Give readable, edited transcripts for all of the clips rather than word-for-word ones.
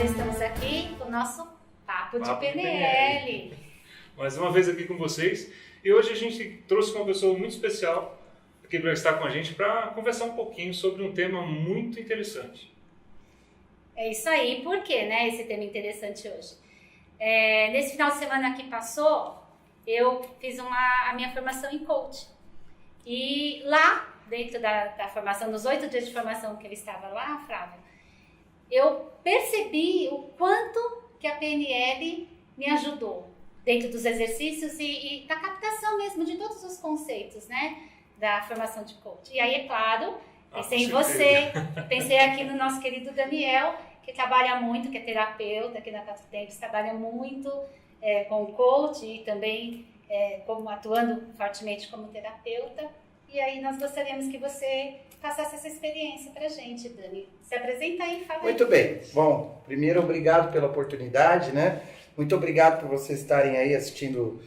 estamos aqui com o nosso Papo de PNL. Mais uma vez aqui com vocês. E hoje a gente trouxe uma pessoa muito especial aqui para estar com a gente para conversar um pouquinho sobre um tema muito interessante. É isso aí. Por que, né, esse tema interessante hoje? Nesse final de semana que passou, eu fiz a minha formação em coach. E lá, dentro da formação, nos 8 dias de formação que eu estava lá, Flávio, eu percebi o quanto que a PNL me ajudou dentro dos exercícios e da captação mesmo de todos os conceitos, né, da formação de coach. E aí, é claro, pensei em você, pensei aqui no nosso querido Daniel, que trabalha muito, que é terapeuta aqui na Quatro Tempos, trabalha muito com o coach e também atuando fortemente como terapeuta. E aí nós gostaríamos que você passasse essa experiência pra gente, Dani. Se apresenta aí e fala. Muito bem. Bom, primeiro, obrigado pela oportunidade, né? Muito obrigado por vocês estarem aí assistindo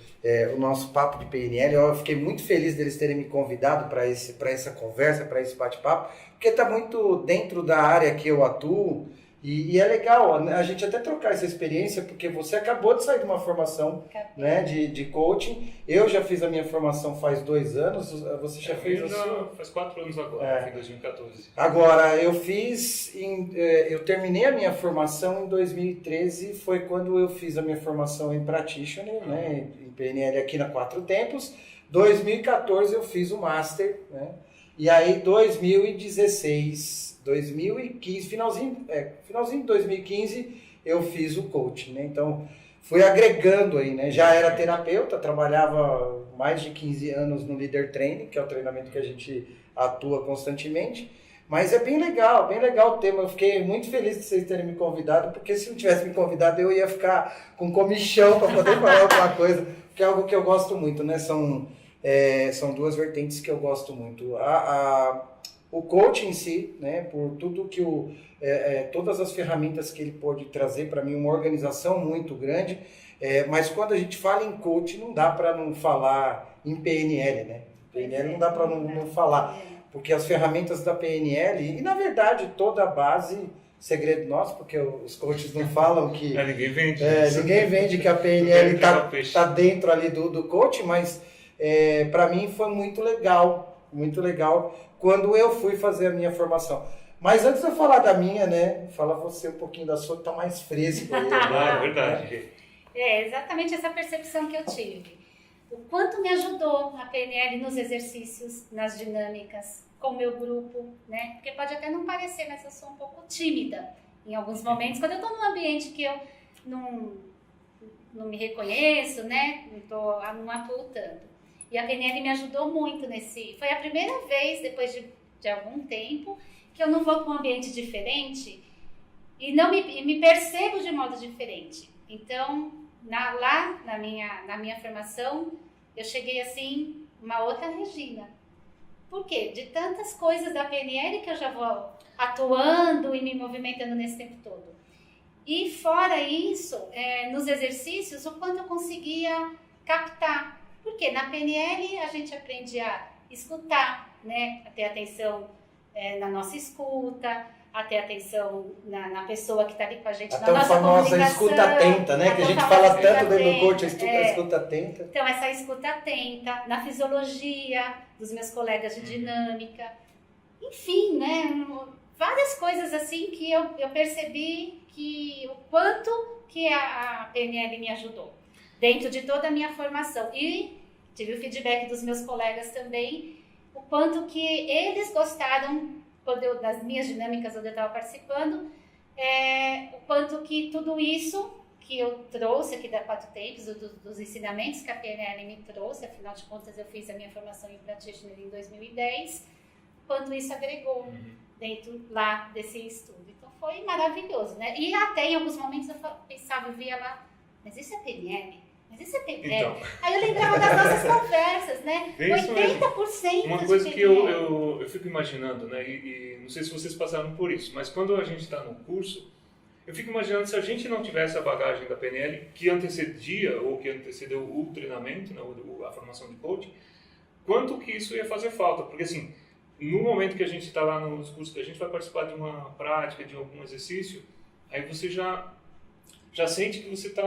o nosso Papo de PNL. Eu fiquei muito feliz deles terem me convidado para essa conversa, para esse bate-papo, porque está muito dentro da área que eu atuo. E é legal a gente até trocar essa experiência, porque você acabou de sair de uma formação, né, de coaching. Eu já fiz a minha formação faz 2 anos, você já fez a sua? Faz 4 anos agora, em 2014. Agora, eu terminei a minha formação em 2013, foi quando eu fiz a minha formação em Practitioner, né, em PNL aqui na Quatro Tempos. 2014 eu fiz o Master, né, e aí 2015, finalzinho de 2015, eu fiz o coaching, né? Então, fui agregando aí, né? Já era terapeuta, trabalhava mais de 15 anos no Leader Training, que é o treinamento que a gente atua constantemente. Mas é bem legal o tema. Eu fiquei muito feliz de vocês terem me convidado, porque se não tivesse me convidado, eu ia ficar com comichão para poder falar alguma coisa, que é algo que eu gosto muito, né? São 2 vertentes que eu gosto muito. O coach em si, né, por tudo que todas as ferramentas que ele pode trazer para mim, uma organização muito grande, mas quando a gente fala em coach, não dá para não falar em PNL, né? PNL não dá para não falar, porque as ferramentas da PNL, e na verdade toda a base, segredo nosso, porque os coaches não falam que... Ninguém vende. Ninguém vende que a PNL está dentro ali do coach, mas para mim foi muito legal quando eu fui fazer a minha formação. Mas antes de eu falar da minha, né, fala você um pouquinho da sua, que tá mais fresco aí. É verdade. É exatamente essa percepção que eu tive. O quanto me ajudou a PNL nos exercícios, nas dinâmicas, com o meu grupo, né? Porque pode até não parecer, mas eu sou um pouco tímida em alguns momentos. Quando eu estou num ambiente que eu não me reconheço, né, não atuo tanto. E a PNL me ajudou muito nesse... Foi a primeira vez, depois de algum tempo, que eu não vou para um ambiente diferente e me percebo de modo diferente. Então, lá na minha formação, eu cheguei assim, uma outra Regina. Por quê? De tantas coisas da PNL que eu já vou atuando e me movimentando nesse tempo todo. E fora isso, nos exercícios, o quanto eu conseguia captar. Porque na PNL a gente aprende a escutar, né? A ter atenção na nossa escuta, a ter atenção na pessoa que está ali com a gente, na nossa famosa comunicação. Escuta atenta, né? Que a gente fala tanto dentro do coach, escuta atenta. Então, essa escuta atenta, na fisiologia dos meus colegas de dinâmica, enfim, né? Várias coisas assim que eu percebi o quanto que a PNL me ajudou dentro de toda a minha formação. E tive o feedback dos meus colegas também, o quanto que eles gostaram das minhas dinâmicas onde eu estava participando, o quanto que tudo isso que eu trouxe aqui da Quatro Tempos, dos ensinamentos que a PNL me trouxe, afinal de contas eu fiz a minha formação em Practitioner em 2010, quanto isso agregou dentro lá desse estudo. Então foi maravilhoso, né? E até em alguns momentos eu pensava, eu via lá, mas isso é PNL? Mas isso é PNL? Então. Aí eu lembrava das nossas conversas, né? 80% uma coisa de que eu fico imaginando, né? E não sei se vocês passaram por isso, mas quando a gente está no curso, eu fico imaginando se a gente não tivesse a bagagem da PNL que antecedia ou que antecedeu o treinamento, né, a formação de coaching, quanto que isso ia fazer falta. Porque assim, no momento que a gente está lá nos cursos, que a gente vai participar de uma prática, de algum exercício, aí você já sente que você está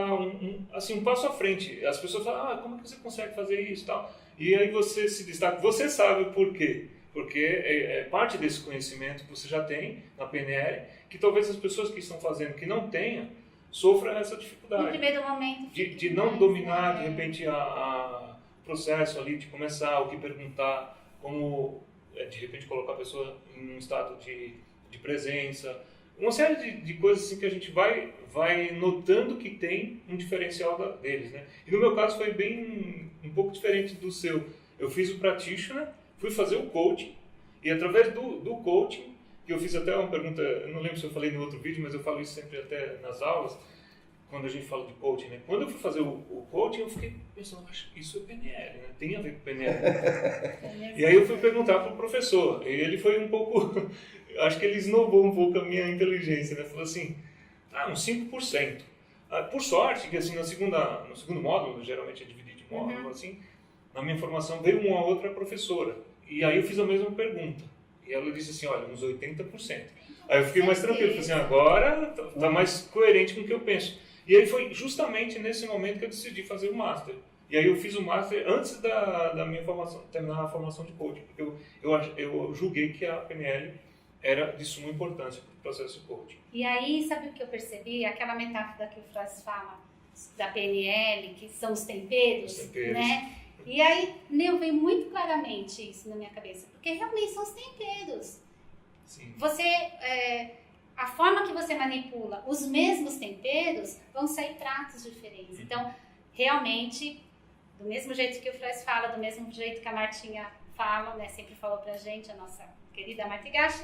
assim, um passo à frente. As pessoas falam, como é que você consegue fazer isso e tal? E aí você se destaca, você sabe o porquê. Porque é parte desse conhecimento que você já tem na PNL, que talvez as pessoas que estão fazendo, que não tenham, sofram essa dificuldade. No primeiro momento. De não dominar, de repente, o processo ali, de começar, o que perguntar, como, de repente, colocar a pessoa em um estado de presença. Uma série de coisas assim que a gente vai notando que tem um diferencial deles, né? E no meu caso foi bem um pouco diferente do seu. Eu fiz o practitioner, fui fazer o coaching, e através do coaching, que eu fiz até uma pergunta, eu não lembro se eu falei no outro vídeo, mas eu falo isso sempre até nas aulas, quando a gente fala de coaching, né? Quando eu fui fazer o coaching, eu fiquei pensando, acho que isso é PNL, né? Tem a ver com PNL. E aí eu fui perguntar para o professor, e ele foi um pouco, acho que ele esnobou um pouco a minha inteligência, né? Falou assim, uns 5%. Por sorte, que assim, no segundo módulo, geralmente é dividido de módulo, assim, na minha formação veio uma outra professora. E aí eu fiz a mesma pergunta. E ela disse assim, olha, uns 80%. Aí eu fiquei mais tranquilo, falei assim, agora tá mais coerente com o que eu penso. E aí foi justamente nesse momento que eu decidi fazer o Master. E aí eu fiz o Master antes da minha formação, terminar a formação de coaching, porque eu julguei que a PNL era de suma importância para o processo de coaching. E aí, sabe o que eu percebi? Aquela metáfora que o Freud fala da PNL, que são os temperos, né? E aí, veio muito claramente isso na minha cabeça, porque realmente são os temperos. Sim. A forma que você manipula os mesmos temperos, vão sair pratos diferentes. Então, realmente, do mesmo jeito que o Freud fala, do mesmo jeito que a Martinha fala, né, sempre falou pra gente, a nossa querida Marta Higashi,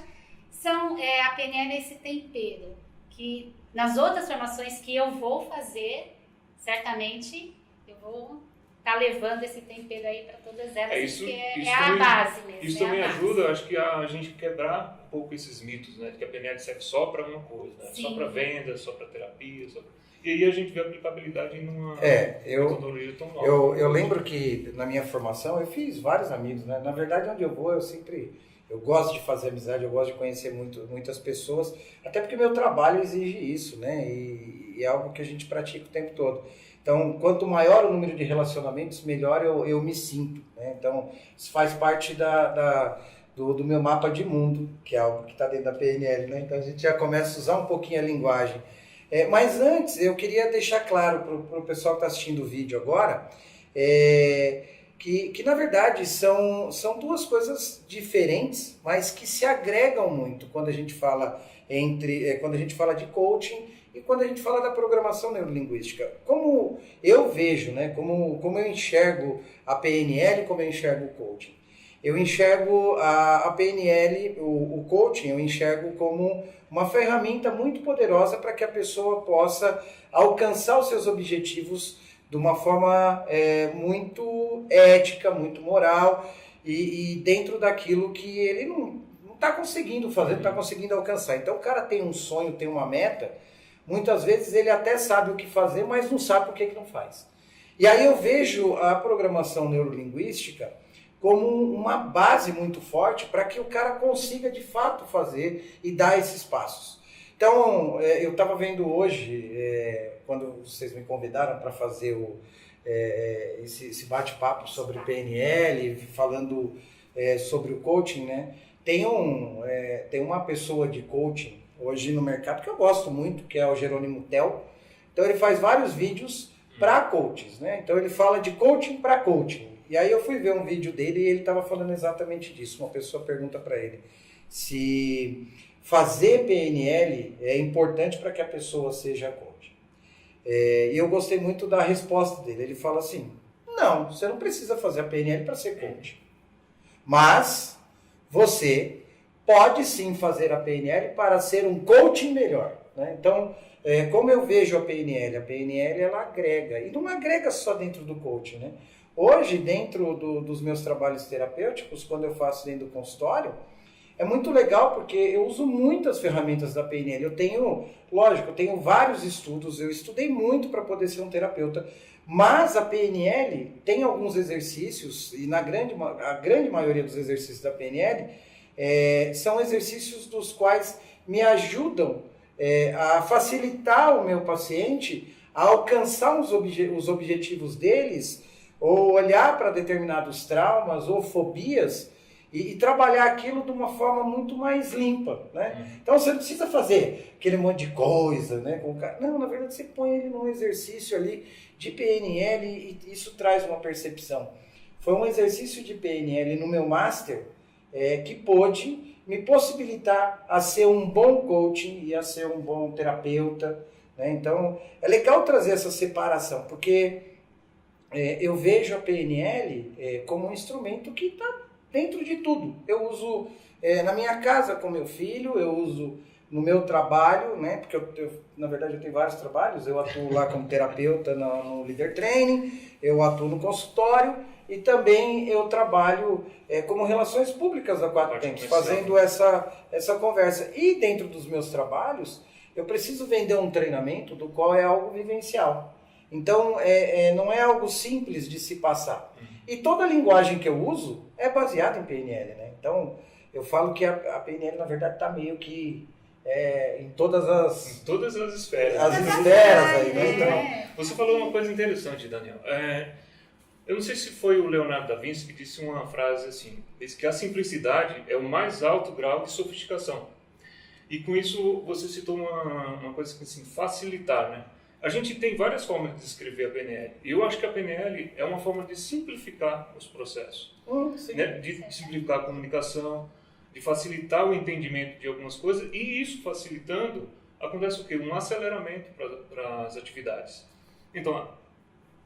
a PNL é esse tempero, que nas outras formações que eu vou fazer, certamente, eu vou estar levando esse tempero aí para todas elas, porque é a base mesmo. Isso também ajuda, acho que a gente quebrar um pouco esses mitos, né? De que a PNL serve só para uma coisa, né? Só para venda, só para terapia, E aí a gente vê a aplicabilidade numa metodologia tão nova. Eu lembro que na minha formação eu fiz vários amigos, né? Na verdade, onde eu vou, eu gosto de fazer amizade, eu gosto de conhecer muitas pessoas, até porque meu trabalho exige isso, né? E é algo que a gente pratica o tempo todo. Então, quanto maior o número de relacionamentos, melhor eu me sinto, né? Então, isso faz parte do meu mapa de mundo, que é algo que está dentro da PNL, né? Então, a gente já começa a usar um pouquinho a linguagem. Mas antes, eu queria deixar claro para o pessoal que está assistindo o vídeo agora, que na verdade são duas coisas diferentes, mas que se agregam muito quando a gente fala de coaching e quando a gente fala da programação neurolinguística. Como eu vejo, né, como eu enxergo a PNL, como eu enxergo o coaching. Eu enxergo a PNL, o coaching, eu enxergo como uma ferramenta muito poderosa para que a pessoa possa alcançar os seus objetivos de uma forma muito ética, muito moral e dentro daquilo que ele não está conseguindo fazer, não está conseguindo alcançar. Então o cara tem um sonho, tem uma meta, muitas vezes ele até sabe o que fazer, mas não sabe por que não faz. E aí eu vejo a programação neurolinguística como uma base muito forte para que o cara consiga de fato fazer e dar esses passos. Então, eu estava vendo hoje, quando vocês me convidaram para fazer esse bate-papo sobre PNL, falando sobre o coaching, né? Tem uma pessoa de coaching hoje no mercado que eu gosto muito, que é o Jerônimo Tel. Então, ele faz vários vídeos para coaches, né? Então, ele fala de coaching para coaching. E aí eu fui ver um vídeo dele e ele estava falando exatamente disso. Uma pessoa pergunta para ele se fazer PNL é importante para que a pessoa seja coach. E eu gostei muito da resposta dele. Ele fala assim, não, você não precisa fazer a PNL para ser coach. Mas você pode sim fazer a PNL para ser um coaching melhor, né? Então, como eu vejo a PNL ela agrega. E não agrega só dentro do coaching, né? Hoje, dentro dos meus trabalhos terapêuticos, quando eu faço dentro do consultório, é muito legal porque eu uso muitas ferramentas da PNL. Eu tenho vários estudos, eu estudei muito para poder ser um terapeuta, mas a PNL tem alguns exercícios, e a grande maioria dos exercícios da PNL são exercícios dos quais me ajudam a facilitar o meu paciente a alcançar os objetivos deles, ou olhar para determinados traumas ou fobias e trabalhar aquilo de uma forma muito mais limpa, né? Então você não precisa fazer aquele monte de coisa, né? Com o cara. Não, na verdade você põe ele num exercício ali de PNL e isso traz uma percepção. Foi um exercício de PNL no meu master que pôde me possibilitar a ser um bom coaching e a ser um bom terapeuta, né? Então é legal trazer essa separação, porque eu vejo a PNL como um instrumento que está dentro de tudo. Eu uso na minha casa com meu filho, eu uso no meu trabalho, né? Porque na verdade eu tenho vários trabalhos. Eu atuo lá como terapeuta no Leader Training, eu atuo no consultório e também eu trabalho como relações públicas há 4 tempos, fazendo essa conversa. E dentro dos meus trabalhos, eu preciso vender um treinamento do qual é algo vivencial. Então, não é algo simples de se passar. E toda a linguagem que eu uso é baseada em PNL, né? Então, eu falo que a PNL, na verdade, está meio que em todas as esferas. As esferas aí, né? Então, você falou uma coisa interessante, Daniel. Eu não sei se foi o Leonardo da Vinci que disse uma frase assim, diz que a simplicidade é o mais alto grau de sofisticação. E com isso você citou uma coisa assim, facilitar, né? A gente tem várias formas de descrever a PNL. E eu acho que a PNL é uma forma de simplificar os processos. Né? De simplificar a comunicação, de facilitar o entendimento de algumas coisas. E isso facilitando, acontece o quê? Um aceleramento para as atividades. Então,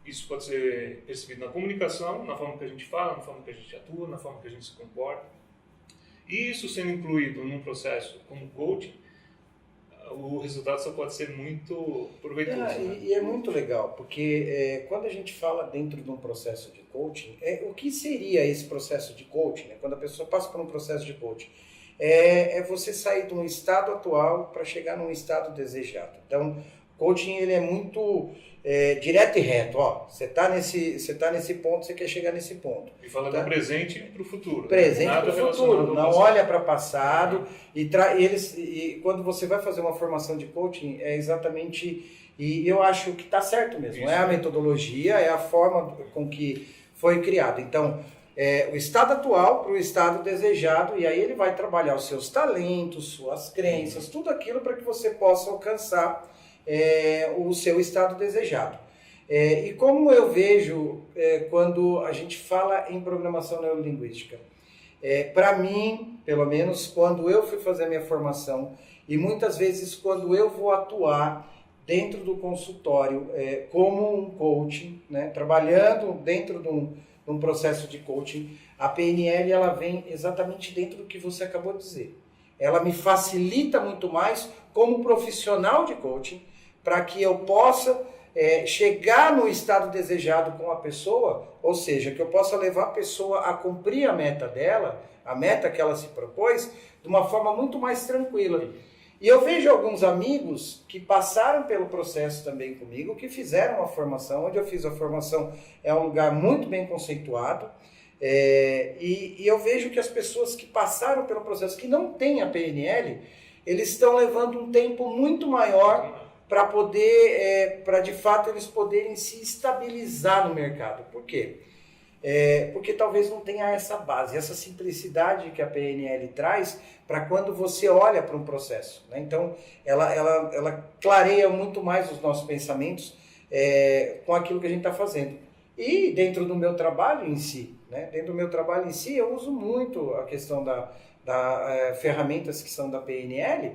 isso pode ser percebido na comunicação, na forma que a gente fala, na forma que a gente atua, na forma que a gente se comporta. E isso sendo incluído num processo como coaching, o resultado só pode ser muito proveitoso. Né? E é muito legal, porque quando a gente fala dentro de um processo de coaching, o que seria esse processo de coaching? Né? Quando a pessoa passa por um processo de coaching, é você sair de um estado atual para chegar num estado desejado. Então, coaching ele é muito direto e reto. Ó, você está nesse ponto, você quer chegar nesse ponto. E fala do presente para o futuro. Presente para o futuro, não olha para o passado. E quando você vai fazer uma formação de coaching, é exatamente... E eu acho que está certo mesmo. Isso. É a metodologia, é a forma com que foi criado. Então, o estado atual para o estado desejado, e aí ele vai trabalhar os seus talentos, suas crenças, tudo aquilo para que você possa alcançar o seu estado desejado. E como eu vejo quando a gente fala em programação neurolinguística, para mim, pelo menos, quando eu fui fazer a minha formação e muitas vezes quando eu vou atuar dentro do consultório como um coaching, né, trabalhando dentro de um processo de coaching, a PNL ela vem exatamente dentro do que você acabou de dizer. Ela me facilita muito mais como profissional de coaching para que eu possa chegar no estado desejado com a pessoa, ou seja, que eu possa levar a pessoa a cumprir a meta dela, a meta que ela se propôs, de uma forma muito mais tranquila. E eu vejo alguns amigos que passaram pelo processo também comigo, que fizeram a formação, onde eu fiz a formação é um lugar muito bem conceituado, e eu vejo que as pessoas que passaram pelo processo, que não têm a PNL, eles estão levando um tempo muito maior para poder, para de fato eles poderem se estabilizar no mercado. Por quê? Porque talvez não tenha essa base, essa simplicidade que a PNL traz para quando você olha para um processo. Né? Então, ela clareia muito mais os nossos pensamentos com aquilo que a gente está fazendo. E dentro do meu trabalho em si, né? Dentro do meu trabalho em si, eu uso muito a questão da ferramentas que são da PNL,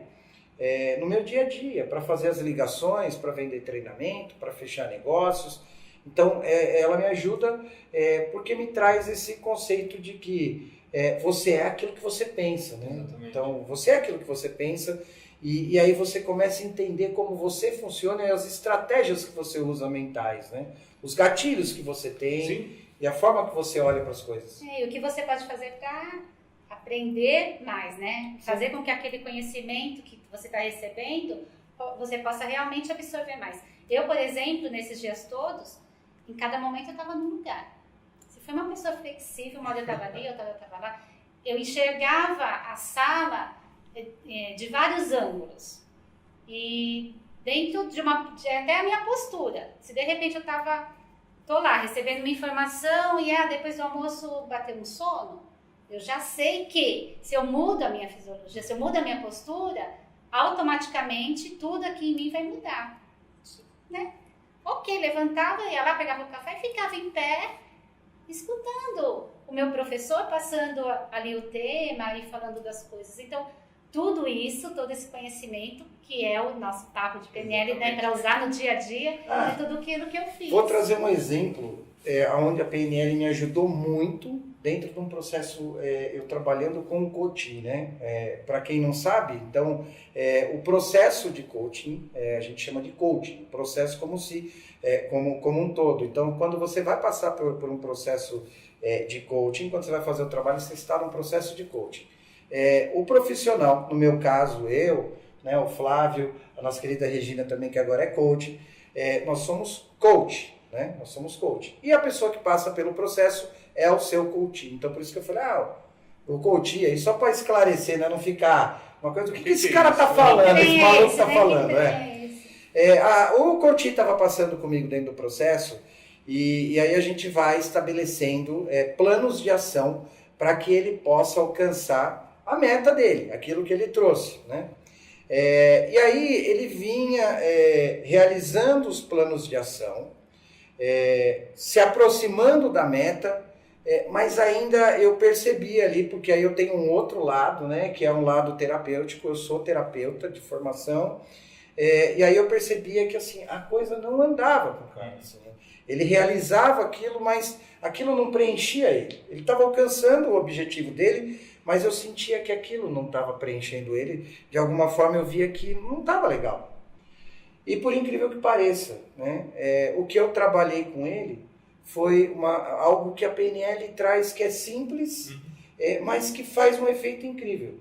no meu dia a dia, para fazer as ligações, para vender treinamento, para fechar negócios. Então, ela me ajuda porque me traz esse conceito de que você é aquilo que você pensa. Né? Então, você é aquilo que você pensa e aí você começa a entender como você funciona e as estratégias que você usa mentais, né? Os gatilhos que você tem. Sim. E a forma que você olha para as coisas. E o que você pode fazer para aprender mais, né? Fazer com que aquele conhecimento que você está recebendo, você possa realmente absorver mais. Eu, por exemplo, nesses dias todos, em cada momento eu estava num lugar. Se foi uma pessoa flexível, uma hora eu estava ali, outra hora eu estava lá, eu enxergava a sala de vários ângulos. E dentro de até a minha postura. Se de repente eu tô lá recebendo uma informação e depois do almoço bateu um sono, eu já sei que se eu mudo a minha fisiologia, se eu mudo a minha postura, automaticamente tudo aqui em mim vai mudar, né? Ok, levantava, ia lá, pegava o café e ficava em pé, escutando o meu professor passando ali o tema e falando das coisas. Então, tudo isso, todo esse conhecimento, que é o nosso papo de PNL, né, para usar no dia a dia, é tudo aquilo que eu fiz. Vou trazer um exemplo onde a PNL me ajudou muito dentro de um processo, eu trabalhando com o coaching, né? Para quem não sabe, então, o processo de coaching, a gente chama de coaching, processo como um todo. Então, quando você vai passar por um processo de coaching, quando você vai fazer o trabalho, você está num processo de coaching. O profissional, no meu caso, eu, né, o Flávio, a nossa querida Regina também, que agora é coach, nós somos coach, né? Nós somos coach. E a pessoa que passa pelo processo é o seu coach. Então, por isso que eu falei, o coach aí, só para esclarecer, né, não ficar uma coisa, o que esse cara tá falando, esse maluco tá falando, o coach estava passando comigo dentro do processo e aí a gente vai estabelecendo planos de ação para que ele possa alcançar a meta dele, aquilo que ele trouxe, né? E aí ele vinha realizando os planos de ação, se aproximando da meta, mas ainda eu percebi ali, porque aí eu tenho um outro lado, né, que é um lado terapêutico, eu sou terapeuta de formação, e aí eu percebia que assim, a coisa não andava com o cara. Assim, né? Ele realizava aquilo, mas aquilo não preenchia ele. Ele estava alcançando o objetivo dele, mas eu sentia que aquilo não estava preenchendo ele. De alguma forma eu via que não estava legal. E por incrível que pareça, né, o que eu trabalhei com ele foi algo que a PNL traz que é simples, mas que faz um efeito incrível.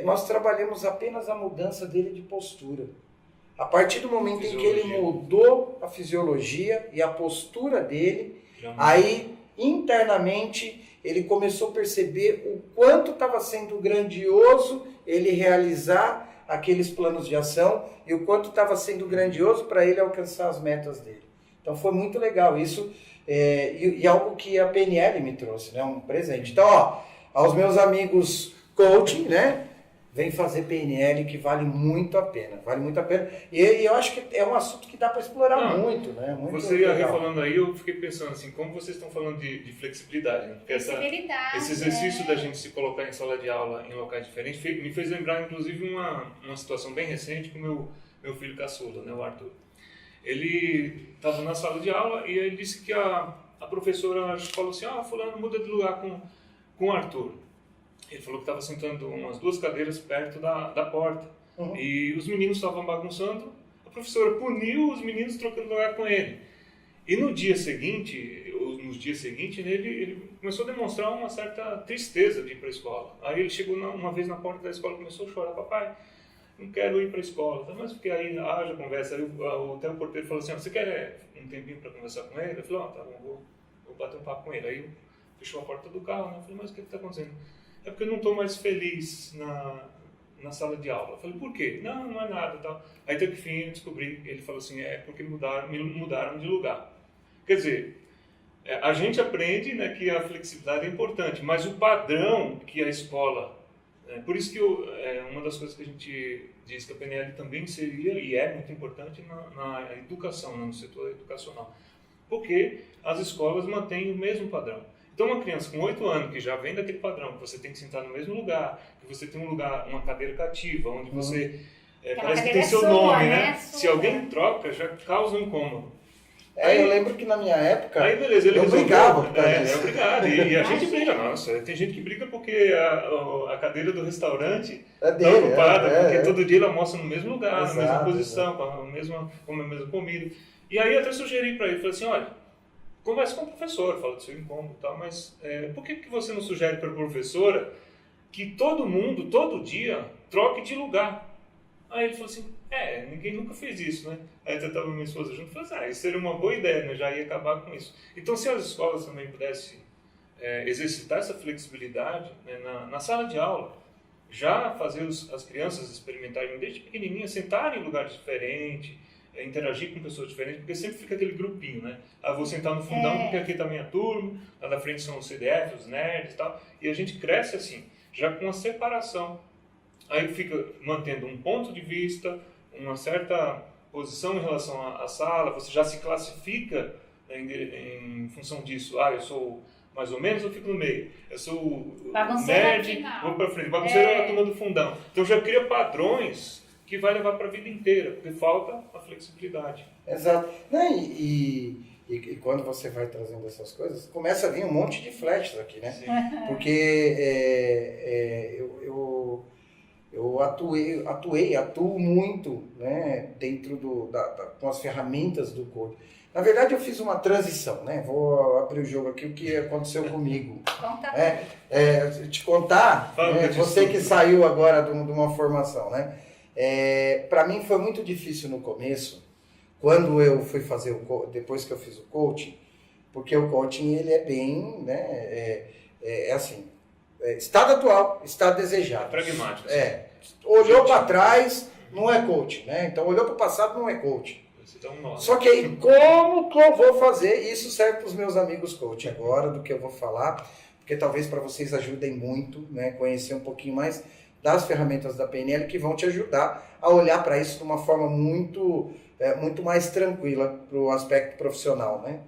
Nós trabalhamos apenas a mudança dele de postura. A partir do momento em que ele mudou a fisiologia e a postura dele, aí internamente ele começou a perceber o quanto estava sendo grandioso ele realizar aqueles planos de ação e o quanto estava sendo grandioso para ele alcançar as metas dele. Então foi muito legal isso e algo que a PNL me trouxe, né? Um presente. Então, aos meus amigos coaching, né? Vem fazer PNL que vale muito a pena. Vale muito a pena. E eu acho que é um assunto que dá para explorar muito, né? Muito você ia falando aí, eu fiquei pensando assim, como vocês estão falando de flexibilidade, né? Porque esse exercício da gente se colocar em sala de aula em locais diferentes me fez lembrar, inclusive, uma situação bem recente com meu filho caçula, né, o Arthur. Ele estava na sala de aula e ele disse que a professora falou assim, fulano, muda de lugar com o Arthur. Ele falou que estava sentando umas 2 cadeiras perto da porta. E os meninos estavam bagunçando. A professora puniu os meninos trocando lugar com ele. E nos dias seguintes, ele começou a demonstrar uma certa tristeza de ir para a escola. Aí ele chegou uma vez na porta da escola e começou a chorar. Papai, não quero ir para a escola. Mas porque aí haja conversa. Aí até o porteiro falou assim, você quer um tempinho para conversar com ele? Ele falou, tá bom, vou bater um papo com ele. Aí fechou a porta do carro, né? Eu falei, mas o que está acontecendo? É porque eu não estou mais feliz na sala de aula. Eu falei, por quê? Não é nada. Tal. Aí até que fim eu descobri, ele falou assim, porque me mudaram de lugar. Quer dizer, a gente aprende, né, que a flexibilidade é importante, mas o padrão que a escola... por isso que uma das coisas que a gente diz que a PNL também seria e é muito importante na educação, no setor educacional. Porque as escolas mantêm o mesmo padrão. Então, uma criança com 8 anos que já vem daquele padrão, que você tem que sentar no mesmo lugar, que você tem uma cadeira cativa, onde você parece que tem seu nome, né? Se alguém troca, já causa um incômodo. Eu lembro que na minha época, aí, beleza, ele eu brigava. Obrigado. E a gente briga, nossa, tem gente que briga porque a cadeira do restaurante dele, está ocupada, porque todo dia ela mostra no mesmo lugar, exato, na mesma posição, com a mesma comida. E aí eu até sugeri para ele, falei assim, olha, conversa com o professor, fala do seu incômodo e tal, mas por que você não sugere para a professora que todo mundo, todo dia, troque de lugar? Aí ele falou assim, ninguém nunca fez isso, né? Aí eu estava minha esposa junto e falou assim, isso seria uma boa ideia, né? Já ia acabar com isso. Então, se as escolas também pudessem exercitar essa flexibilidade, né, na sala de aula, já fazer as crianças experimentarem desde pequenininhas, sentarem em lugares diferentes, interagir com pessoas diferentes, porque sempre fica aquele grupinho, né? Ah, vou sentar no fundão porque aqui tá a minha turma, lá na frente são os CDF, os nerds e tal, e a gente cresce assim, já com uma separação. Aí fica mantendo um ponto de vista, uma certa posição em relação à sala, você já se classifica em função disso. Ah, eu sou mais ou menos, eu fico no meio. Eu sou nerd, vou para frente. Bagunceiro é a turma do fundão. Então já cria padrões que vai levar para a vida inteira, porque falta a flexibilidade. Exato. Não, e quando você vai trazendo essas coisas, começa a vir um monte de flashes aqui, né? Sim. Porque eu atuo muito, né, dentro com as ferramentas do coaching. Na verdade, eu fiz uma transição, né? Vou abrir o jogo aqui, o que aconteceu comigo. Conta. Te contar, você que saiu agora de uma formação, né? Para mim foi muito difícil no começo, quando eu fui fazer depois que eu fiz o coaching, porque o coaching ele é bem, né? Assim, estado atual, estado desejado. Pragmático. Olhou para trás, não é coaching, né? Então olhou para o passado, não é coaching. Só que aí, como que eu vou fazer? Isso serve para os meus amigos coach agora, do que eu vou falar, porque talvez para vocês ajudem muito, né? Conhecer um pouquinho mais das ferramentas da PNL que vão te ajudar a olhar para isso de uma forma muito mais tranquila para o aspecto profissional, né?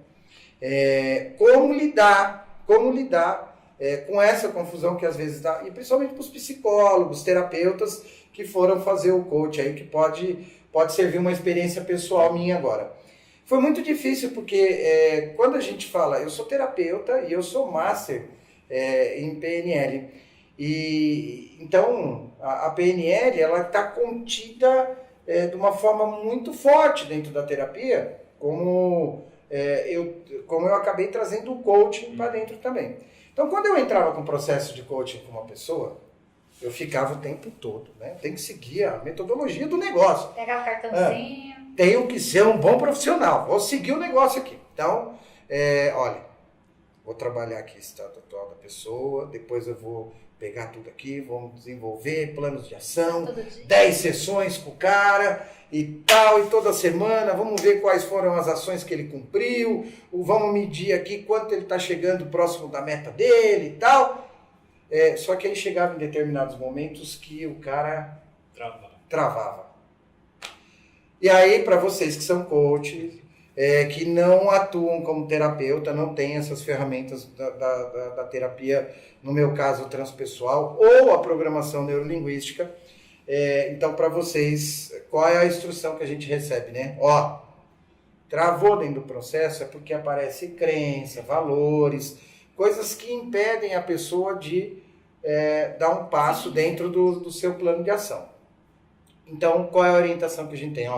Como lidar com essa confusão que às vezes dá, e principalmente para os psicólogos, terapeutas que foram fazer o coach aí, que pode servir uma experiência pessoal minha agora. Foi muito difícil porque quando a gente fala, eu sou terapeuta e eu sou master em PNL, e então a PNL ela está contida de uma forma muito forte dentro da terapia, como eu acabei trazendo o coaching para dentro também. Então, quando eu entrava com o processo de coaching com uma pessoa, eu ficava o tempo todo, né? Tem que seguir a metodologia do negócio. Pegar o cartãozinho. Tenho que ser um bom profissional. Vou seguir o negócio aqui. Então, olha, vou trabalhar aqui o estado atual da pessoa, depois eu vou pegar tudo aqui, vamos desenvolver planos de ação, 10 sessões com o cara e tal, e toda semana vamos ver quais foram as ações que ele cumpriu, vamos medir aqui quanto ele está chegando próximo da meta dele e tal. Só que aí chegava em determinados momentos que o cara travava. E aí, para vocês que são coaches, que não atuam como terapeuta, não têm essas ferramentas da terapia, no meu caso, transpessoal, ou a programação neurolinguística, então, para vocês, qual é a instrução que a gente recebe, né? Travou dentro do processo é porque aparece crença, valores, coisas que impedem a pessoa de dar um passo dentro do seu plano de ação. Então, qual é a orientação que a gente tem?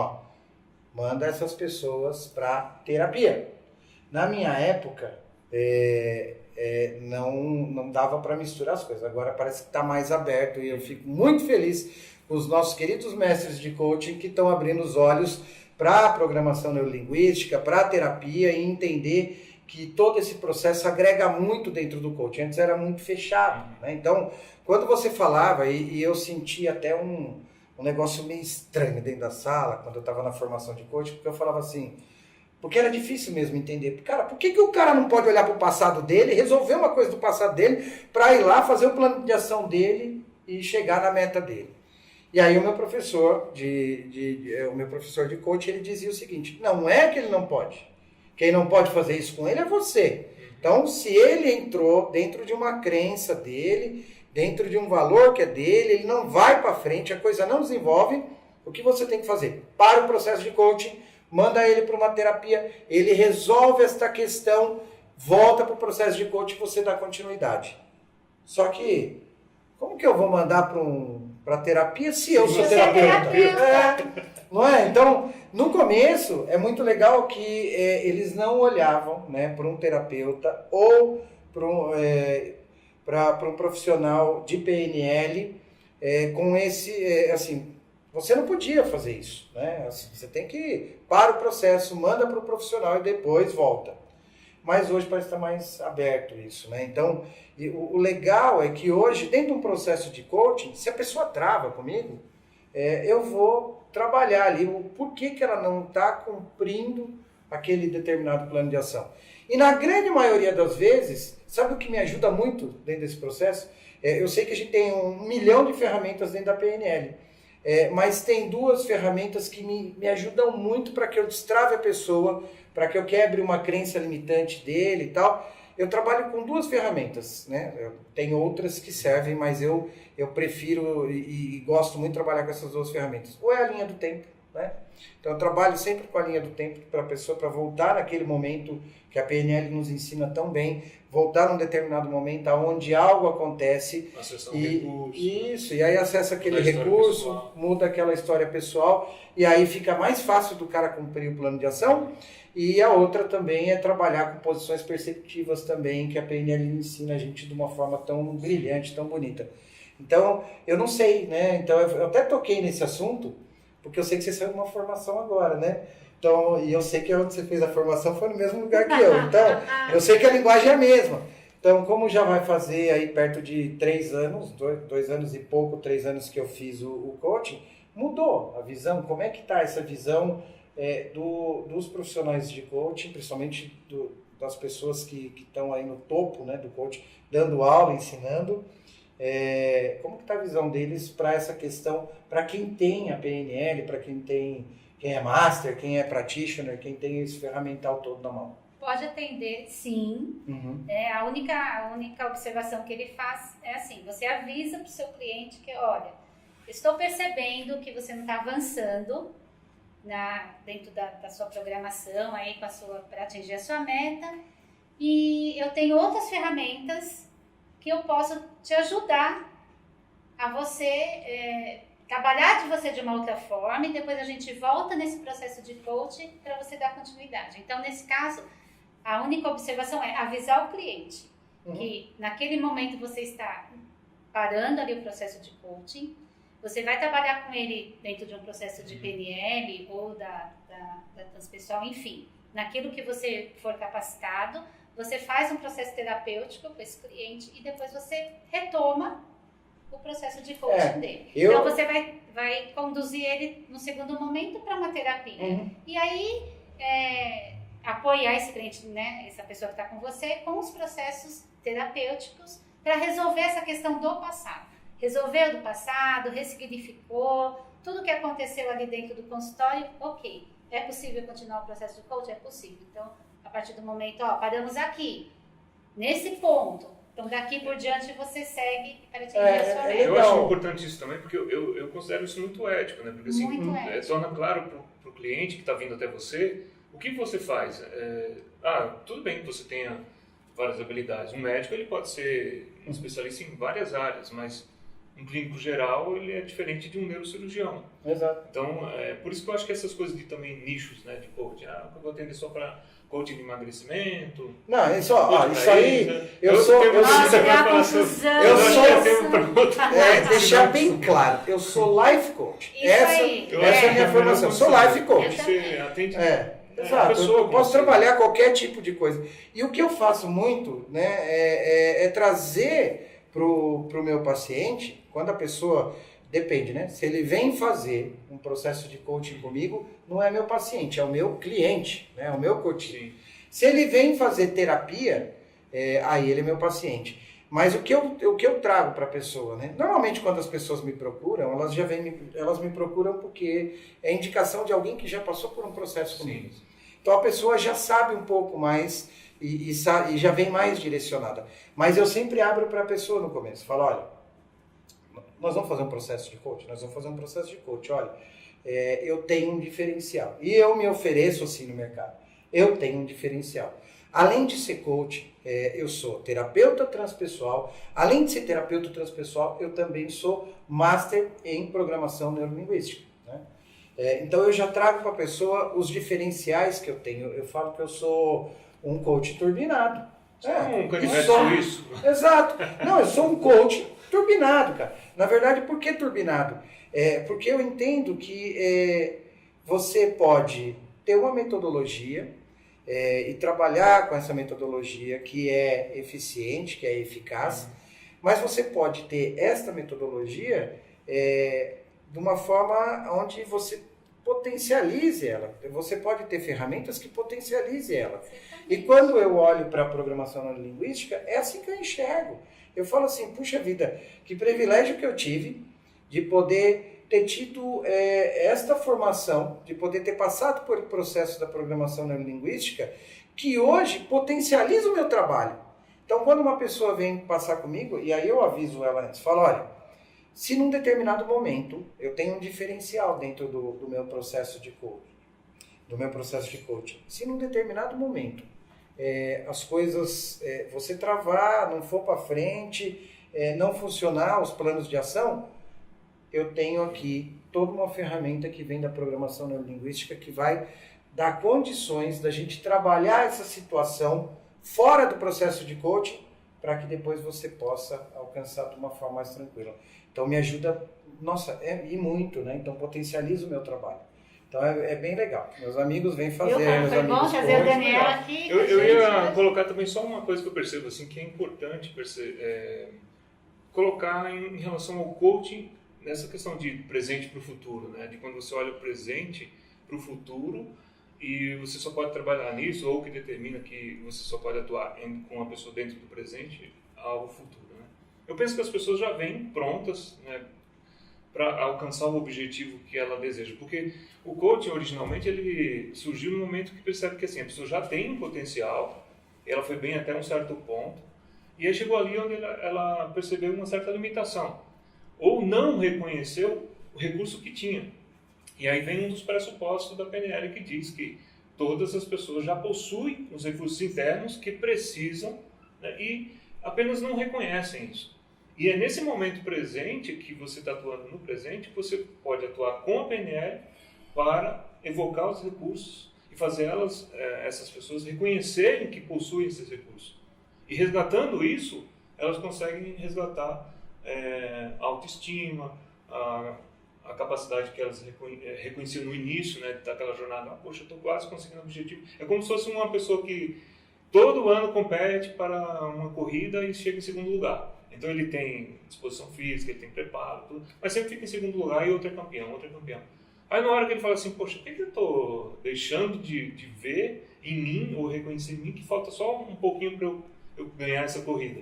Manda essas pessoas para terapia. Na minha época, não dava para misturar as coisas. Agora parece que está mais aberto e eu fico muito feliz com os nossos queridos mestres de coaching que estão abrindo os olhos para a programação neurolinguística, para a terapia e entender que todo esse processo agrega muito dentro do coaching. Antes era muito fechado, né? Então, quando você falava, e eu sentia até um negócio meio estranho dentro da sala, quando eu estava na formação de coaching, porque eu falava assim, porque era difícil mesmo entender. Cara, por que o cara não pode olhar para o passado dele, resolver uma coisa do passado dele, para ir lá fazer o plano de ação dele e chegar na meta dele? E aí o meu professor de coaching, ele dizia o seguinte, não é que ele não pode. Quem não pode fazer isso com ele é você. Então, se ele entrou dentro de uma crença dele, dentro de um valor que é dele, ele não vai para frente, a coisa não desenvolve, o que você tem que fazer? Para o processo de coaching, manda ele para uma terapia, ele resolve esta questão, volta para o processo de coaching e você dá continuidade. Só que, como que eu vou mandar para terapia se eu sou terapeuta? Não é? Então, no começo, é muito legal que eles não olhavam, né, para um terapeuta ou para um profissional de PNL com esse, assim, você não podia fazer isso, né? Assim, você tem que ir para o processo, manda para o profissional e depois volta. mas hoje parece estar mais aberto isso, né? Então, o legal é que hoje, dentro de um processo de coaching, se a pessoa trava comigo, eu vou trabalhar ali o porquê que ela não está cumprindo aquele determinado plano de ação. E na grande maioria das vezes, sabe o que me ajuda muito dentro desse processo? Eu sei que a gente tem 1 milhão de ferramentas dentro da PNL, mas tem 2 ferramentas que me ajudam muito para que eu destrave a pessoa, para que eu quebre uma crença limitante dele e tal. Eu trabalho com 2 ferramentas, né? Tem outras que servem, mas eu prefiro e gosto muito de trabalhar com essas 2 ferramentas. Ou é a linha do tempo, né? Então eu trabalho sempre com a linha do tempo para a pessoa, para voltar naquele momento que a PNL nos ensina tão bem, voltar num determinado momento onde algo acontece. Acessar um recurso. Isso, e aí acessa aquele recurso, muda aquela história pessoal, e aí fica mais fácil do cara cumprir o plano de ação. E a outra também é trabalhar com posições perceptivas também, que a PNL ensina a gente de uma forma tão brilhante, tão bonita. Então, eu não sei, né? Então, eu até toquei nesse assunto, porque eu sei que você saiu de uma formação agora, né? Então, e eu sei que onde você fez a formação foi no mesmo lugar que eu. Então, eu sei que a linguagem é a mesma. Então, como já vai fazer aí perto de 3 anos, 2 anos e pouco, 3 anos que eu fiz o coaching, mudou a visão. Como é que está essa visão dos profissionais de coaching, principalmente das pessoas que estão aí no topo, né, do coaching, dando aula, ensinando? Como que está a visão deles para essa questão, para quem tem a PNL, para quem é master, quem é practitioner, quem tem esse ferramental todo na mão? Pode atender, sim. Uhum. A única observação que ele faz é assim, você avisa para o seu cliente que, olha, estou percebendo que você não está avançando dentro da sua programação aí para atingir a sua meta, e eu tenho outras ferramentas que eu posso te ajudar a você trabalhar de você de uma outra forma, e depois a gente volta nesse processo de coaching para você dar continuidade. Então, nesse caso, a única observação é avisar o cliente que naquele momento você está parando ali o processo de coaching, você vai trabalhar com ele dentro de um processo de PNL ou da transpessoal, enfim, naquilo que você for capacitado, você faz um processo terapêutico com esse cliente e depois você retoma o processo de coaching dele. Então você vai conduzir ele no segundo momento para uma terapia. E aí apoiar esse cliente, né, essa pessoa que está com você, com os processos terapêuticos para resolver essa questão do passado. Resolveu do passado, ressignificou, tudo que aconteceu ali dentro do consultório, ok. É possível continuar o processo de coaching? É possível. Então, a partir do momento, paramos aqui, nesse ponto. Então, daqui por diante, você segue para atingir a sua meta. Eu acho importante isso também, porque eu considero isso muito ético, né? Porque assim, torna claro para o cliente que está vindo até você, o que você faz. Tudo bem que você tenha várias habilidades. Um médico, ele pode ser um especialista em várias áreas, mas um clínico geral, ele é diferente de um neurocirurgião. Exato. Então, por isso que eu acho que essas coisas de também nichos, né, de coaching, eu vou atender só para coaching de emagrecimento. Não, isso aí, deixar bem claro, eu sou life coach. Essa é a minha formação, sou life coach. Você atende Exato, eu posso trabalhar qualquer tipo de coisa. E o que eu faço muito, né, é trazer pro meu paciente, quando a pessoa, depende, né, se ele vem fazer um processo de coaching comigo, não é meu paciente, é o meu cliente, né, é o meu coaching. Se ele vem fazer terapia, aí ele é meu paciente. Mas o que eu trago para a pessoa, né? Normalmente quando as pessoas me procuram, elas me procuram porque é indicação de alguém que já passou por um processo comigo. Então a pessoa já sabe um pouco mais e já vem mais direcionada. Mas eu sempre abro para a pessoa no começo. Falo, olha, nós vamos fazer um processo de coaching? Nós vamos fazer um processo de coaching. Olha, eu tenho um diferencial. E eu me ofereço assim no mercado. Eu tenho um diferencial. Além de ser coach, eu sou terapeuta transpessoal. Além de ser terapeuta transpessoal, eu também sou master em programação neurolinguística. Né? Então eu já trago para a pessoa os diferenciais que eu tenho. Eu falo que eu sou um coach turbinado. Um canivete suíço. Exato. Não, eu sou um coach turbinado, cara. Na verdade, por que turbinado? Porque eu entendo que você pode ter uma metodologia, e trabalhar com essa metodologia que é eficiente, que é eficaz, mas você pode ter esta metodologia de uma forma onde você potencialize ela. Você pode ter ferramentas que potencialize ela. E quando eu olho para a programação neurolinguística, é assim que eu enxergo. Eu falo assim, puxa vida, que privilégio que eu tive de poder ter tido esta formação, de poder ter passado por o processo da programação neurolinguística, que hoje potencializa o meu trabalho. Então, quando uma pessoa vem passar comigo, e aí eu aviso ela antes, falo, olha, se num determinado momento eu tenho um diferencial dentro do meu processo de coaching, se num determinado momento as coisas, você travar, não for para frente, não funcionar os planos de ação, eu tenho aqui toda uma ferramenta que vem da programação neurolinguística que vai dar condições da gente trabalhar essa situação fora do processo de coaching para que depois você possa alcançar de uma forma mais tranquila. Então me ajuda, e muito, né? Então potencializa o meu trabalho. Então é bem legal. Meus amigos vêm fazer. Foi bom trazer o Daniel aqui. Eu ia colocar também só uma coisa que eu percebo assim, que é importante colocar em relação ao coaching nessa questão de presente para o futuro, né? De quando você olha o presente para o futuro e você só pode trabalhar nisso, ou que determina que você só pode atuar com uma pessoa dentro do presente ao futuro, né? Eu penso que as pessoas já vêm prontas, né, para alcançar o objetivo que ela deseja, porque o coaching originalmente ele surgiu no momento que percebe que assim, a pessoa já tem um potencial, ela foi bem até um certo ponto, e aí chegou ali onde ela percebeu uma certa limitação, ou não reconheceu o recurso que tinha. E aí vem um dos pressupostos da PNL que diz que todas as pessoas já possuem os recursos internos que precisam, né, e apenas não reconhecem isso. E é nesse momento presente que você está atuando no presente que você pode atuar com a PNL para evocar os recursos e fazer essas pessoas reconhecerem que possuem esses recursos. E resgatando isso, elas conseguem resgatar a autoestima, a capacidade que elas reconheciam no início, né, daquela jornada. Poxa, eu estou quase conseguindo o objetivo. É como se fosse uma pessoa que todo ano compete para uma corrida e chega em segundo lugar. Então ele tem disposição física, ele tem preparo, tudo, mas sempre fica em segundo lugar e outro é campeão, outro é campeão. Aí na hora que ele fala assim, poxa, o que eu estou deixando de ver em mim, ou reconhecer em mim, que falta só um pouquinho para eu ganhar essa corrida.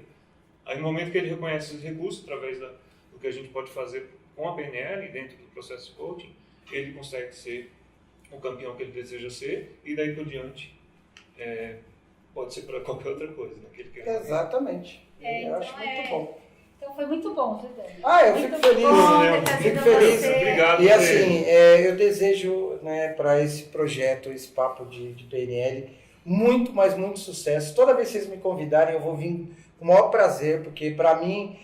Aí no momento que ele reconhece os recursos, através do que a gente pode fazer com a PNL, dentro do processo de coaching, ele consegue ser o campeão que ele deseja ser, e daí por diante pode ser para qualquer outra coisa, né, que ele quer. Exatamente. Eu acho muito bom. Então foi muito bom, viu, Dani? Eu fico feliz. Fico feliz. Obrigado. E assim, eu desejo, né, para esse projeto, esse papo de PNL, muito, mas muito sucesso. Toda vez que vocês me convidarem, eu vou vir com o maior prazer, porque para mim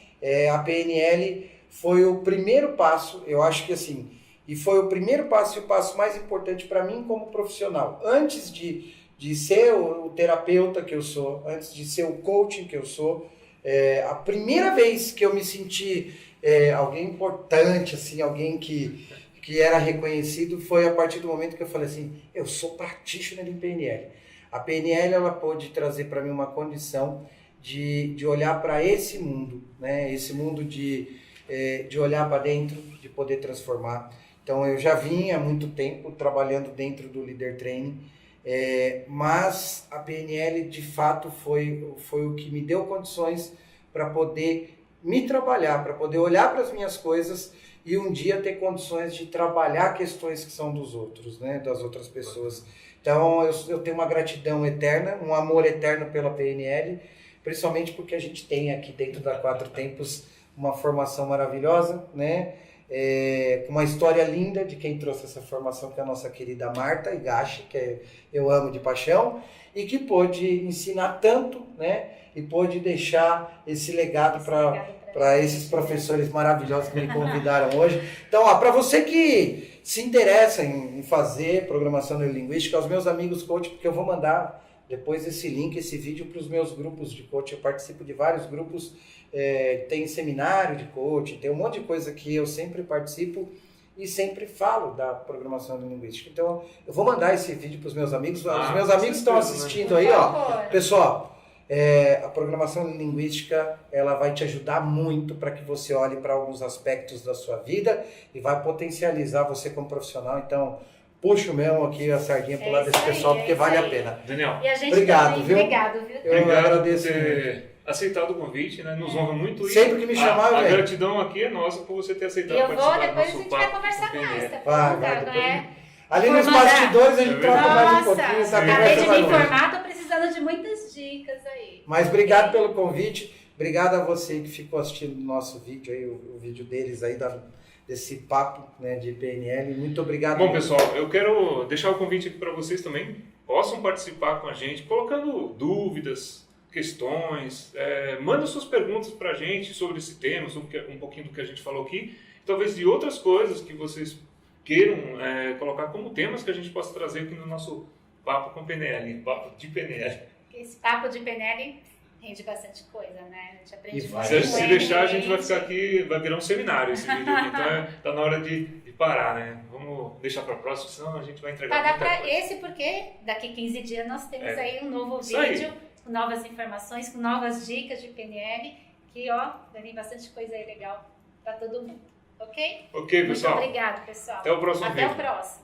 a PNL foi o primeiro passo, eu acho que assim, e foi o primeiro passo e o passo mais importante para mim como profissional. Antes de ser o terapeuta que eu sou, antes de ser o coaching que eu sou, a primeira vez que eu me senti alguém importante, assim, alguém que era reconhecido, foi a partir do momento que eu falei assim, eu sou practitioner em PNL. A PNL, ela pôde trazer para mim uma condição de olhar para esse mundo, né? Esse mundo de olhar para dentro, de poder transformar. Então, eu já vinha há muito tempo trabalhando dentro do Leader Training, mas a PNL de fato foi o que me deu condições para poder me trabalhar, para poder olhar para as minhas coisas e um dia ter condições de trabalhar questões que são dos outros, né, das outras pessoas. Então eu tenho uma gratidão eterna, um amor eterno pela PNL, principalmente porque a gente tem aqui dentro da Quatro Tempos uma formação maravilhosa, né? Com uma história linda de quem trouxe essa formação, que é a nossa querida Marta Higashi, que eu amo de paixão, e que pôde ensinar tanto, né? E pôde deixar esse legado para esses professores maravilhosos que me convidaram hoje. Então, para você que se interessa em fazer programação neurolinguística, aos meus amigos coach, porque eu vou mandar depois esse link, esse vídeo para os meus grupos de coach. Eu participo de vários grupos, tem seminário de coach, tem um monte de coisa que eu sempre participo e sempre falo da programação linguística. Então, eu vou mandar esse vídeo para os meus amigos. Os meus com amigos estão certeza, assistindo né? aí, Por ó. favor. Pessoal, a programação linguística, ela vai te ajudar muito para que você olhe para alguns aspectos da sua vida e vai potencializar você como profissional. Então, puxo mesmo aqui a sardinha pro lado isso desse aí, pessoal, porque vale a aí. pena. Daniel, E a gente Obrigado, também, viu? obrigado, viu? Eu obrigado agradeço por ter aceitado o convite, né? Nos honra muito. Sempre que me chamar, eu a venho. gratidão aqui é nossa por você ter E aceitado eu vou, participar do depois a nosso gente vai papo conversar com o mais, PNL. tá Vai, bom? vai, Não depois- é? Ali nos Formar. bastidores a gente troca mais um Nossa, pouquinho, essa acabei conversa de vai me longe. informar, tô precisando de muitas dicas aí. Mas obrigado pelo convite, obrigado a você que ficou assistindo o nosso vídeo aí, o vídeo deles aí, desse papo, né, de PNL. Muito obrigado. Bom, pessoal, eu quero deixar o convite aqui para vocês também. Possam participar com a gente, colocando dúvidas, questões, manda suas perguntas para a gente sobre esse tema, sobre um pouquinho do que a gente falou aqui, talvez de outras coisas que vocês queiram colocar como temas que a gente possa trazer aqui no nosso papo com PNL, papo de PNL. Esse papo de PNL rende bastante coisa, né? A gente aprende E vai. muito. Se deixar, a gente vai ficar aqui, vai virar um seminário esse vídeo aqui, então tá na hora de parar, né? Vamos deixar para a próxima, senão a gente vai entregar Parar muita para coisa. esse, porque daqui 15 dias nós temos aí um novo Isso aí. vídeo, com novas informações, com novas dicas de PNL, que, ó, vai vir bastante coisa aí legal para todo mundo. Ok? Ok, pessoal. Muito obrigado, pessoal. Até o próximo Até vídeo. o próximo.